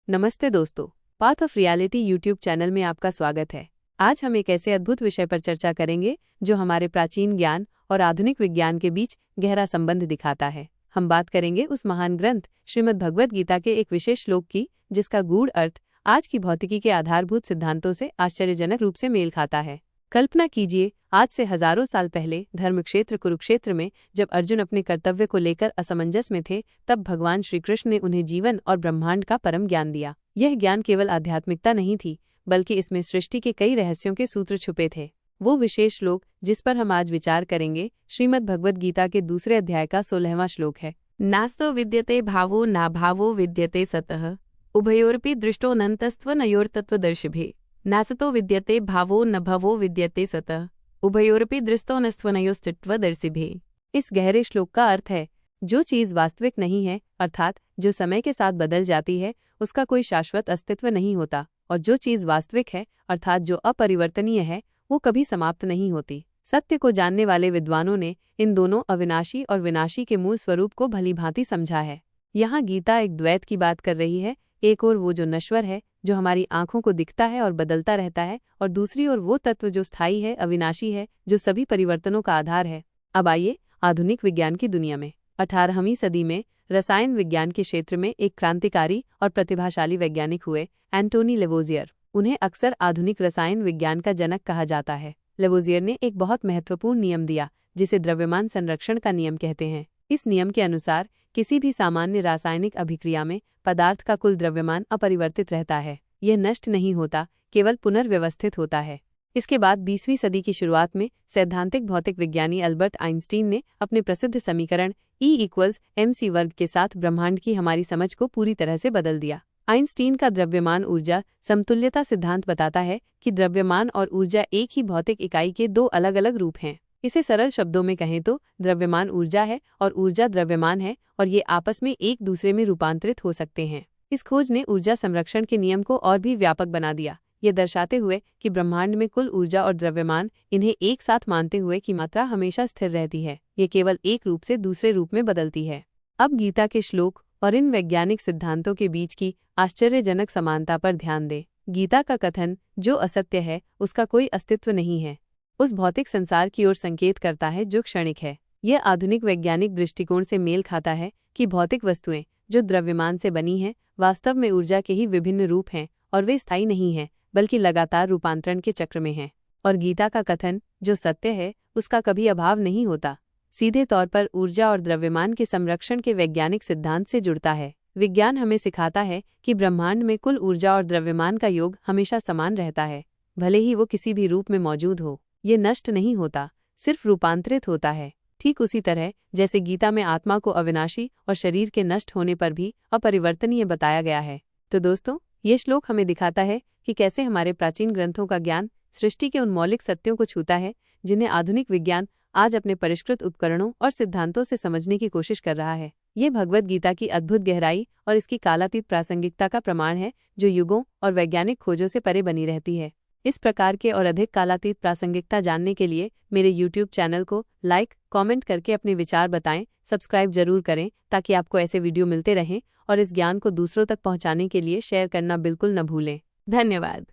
नमस्ते दोस्तों, path of reality YouTube channel में आपका स्वागत है। आज हम एक ऐसे अद्भुत विषय पर चर्चा करेंगे जो हमारे प्राचीन ज्ञान और आधुनिक विज्ञान के बीच गहरा संबंध दिखाता है। हम बात करेंगे उस महान ग्रंथ श्रीमद् भगवद गीता के एक विशेष श्लोक की, जिसका गूढ़ अर्थ आज की भौतिकी के आधारभूत सिद्धांतों से आश्चर्यजनक रूप से मेल खाता है। कल्पना कीजिए, आज से हजारों साल पहले धर्मक्षेत्र कुरुक्षेत्र में जब अर्जुन अपने कर्तव्य को लेकर असमंजस में थे, तब भगवान श्री कृष्ण ने उन्हें जीवन और ब्रह्मांड का परम ज्ञान दिया। यह ज्ञान केवल आध्यात्मिकता नहीं थी, बल्कि इसमें सृष्टि के कई रहस्यों के सूत्र छुपे थे। वो विशेष श्लोक जिस पर हम आज विचार करेंगे, श्रीमद् भगवद गीता के दूसरे अध्याय का 16वां श्लोक है। नास्तो विद्यते भावो ना भावो विद्यते सतः उभयोरपि दृष्टोऽनन्तस्त्वनयोर्तत्त्वदर्शिभिः। नासतो विद्यते भावो न भवो विद्यते सतः उभयोरपि दृष्टोऽनस्त्वनयोस्तत्त्वदर्शिभिः। इस गहरे श्लोक का अर्थ है, जो चीज़ वास्तविक नहीं है, अर्थात जो समय के साथ बदल जाती है, उसका कोई शाश्वत अस्तित्व नहीं होता, और जो चीज़ वास्तविक है, अर्थात जो अपरिवर्तनीय है, वो कभी समाप्त नहीं होती। सत्य को जानने वाले विद्वानों ने इन दोनों अविनाशी और विनाशी के मूल स्वरूप को भलीभांति समझा है। यहाँ गीता एक द्वैत की बात कर रही है, एक ओर वो जो नश्वर है, जो हमारी आंखों को दिखता है और बदलता रहता है, और दूसरी ओर वो तत्व जो स्थायी है, अविनाशी है, जो सभी परिवर्तनों का आधार है। अब आइए आधुनिक विज्ञान की दुनिया में। 18वीं सदी में रसायन विज्ञान के क्षेत्र में एक क्रांतिकारी और प्रतिभाशाली वैज्ञानिक हुए, एंटोनी लेवोजियर। उन्हें अक्सर आधुनिक रसायन विज्ञान का जनक कहा जाता है। लेवोजियर ने एक बहुत महत्वपूर्ण नियम दिया, जिसे द्रव्यमान संरक्षण का नियम कहते हैं। इस नियम के अनुसार किसी भी सामान्य रासायनिक अभिक्रिया में पदार्थ का कुल द्रव्यमान अपरिवर्तित रहता है। यह नष्ट नहीं होता, केवल पुनर्व्यवस्थित होता है। इसके बाद 20वीं सदी की शुरुआत में सैद्धांतिक भौतिक विज्ञानी अल्बर्ट आइंस्टीन ने अपने प्रसिद्ध समीकरण E=mc वर्ग के साथ ब्रह्मांड की हमारी समझ को पूरी तरह से बदल दिया। आइंस्टीन का द्रव्यमान ऊर्जा समतुल्यता सिद्धांत बताता है कि द्रव्यमान और ऊर्जा एक ही भौतिक इकाई के दो अलग अलग रूप हैं। इसे सरल शब्दों में कहें तो द्रव्यमान ऊर्जा है और ऊर्जा द्रव्यमान है, और ये आपस में एक दूसरे में रूपांतरित हो सकते हैं। इस खोज ने ऊर्जा संरक्षण के नियम को और भी व्यापक बना दिया, ये दर्शाते हुए कि ब्रह्मांड में कुल ऊर्जा और द्रव्यमान, इन्हें एक साथ मानते हुए कि मात्रा हमेशा स्थिर रहती है, ये केवल एक रूप से दूसरे रूप में बदलती है। अब गीता के श्लोक और इन वैज्ञानिक सिद्धांतों के बीच की आश्चर्यजनक समानता पर ध्यान दें। गीता का कथन, जो असत्य है उसका कोई अस्तित्व नहीं है, उस भौतिक संसार की ओर संकेत करता है जो क्षणिक है। यह आधुनिक वैज्ञानिक दृष्टिकोण से मेल खाता है कि भौतिक वस्तुएं जो द्रव्यमान से बनी हैं, वास्तव में ऊर्जा के ही विभिन्न रूप हैं, और वे स्थायी नहीं हैं, बल्कि लगातार रूपांतरण के चक्र में हैं। और गीता का कथन, जो सत्य है उसका कभी अभाव नहीं होता, सीधे तौर पर ऊर्जा और द्रव्यमान के संरक्षण के वैज्ञानिक सिद्धांत से जुड़ता है। विज्ञान हमें सिखाता है कि ब्रह्मांड में कुल ऊर्जा और द्रव्यमान का योग हमेशा समान रहता है, भले ही वो किसी भी रूप में मौजूद हो। ये नष्ट नहीं होता, सिर्फ रूपांतरित होता है। ठीक उसी तरह जैसे गीता में आत्मा को अविनाशी और शरीर के नष्ट होने पर भी अपरिवर्तनीय बताया गया है। तो दोस्तों, ये श्लोक हमें दिखाता है कि कैसे हमारे प्राचीन ग्रंथों का ज्ञान सृष्टि के उन मौलिक सत्यों को छूता है, जिन्हें आधुनिक विज्ञान आज अपने परिष्कृत उपकरणों और सिद्धांतों से समझने की कोशिश कर रहा है। ये भगवद गीता की अद्भुत गहराई और इसकी कालातीत प्रासंगिकता का प्रमाण है, जो युगों और वैज्ञानिक खोजों से परे बनी रहती है। इस प्रकार के और अधिक कालातीत प्रासंगिकता जानने के लिए मेरे YouTube चैनल को लाइक, कमेंट करके अपने विचार बताएं। सब्सक्राइब जरूर करें ताकि आपको ऐसे वीडियो मिलते रहें, और इस ज्ञान को दूसरों तक पहुंचाने के लिए शेयर करना बिल्कुल न भूलें। धन्यवाद।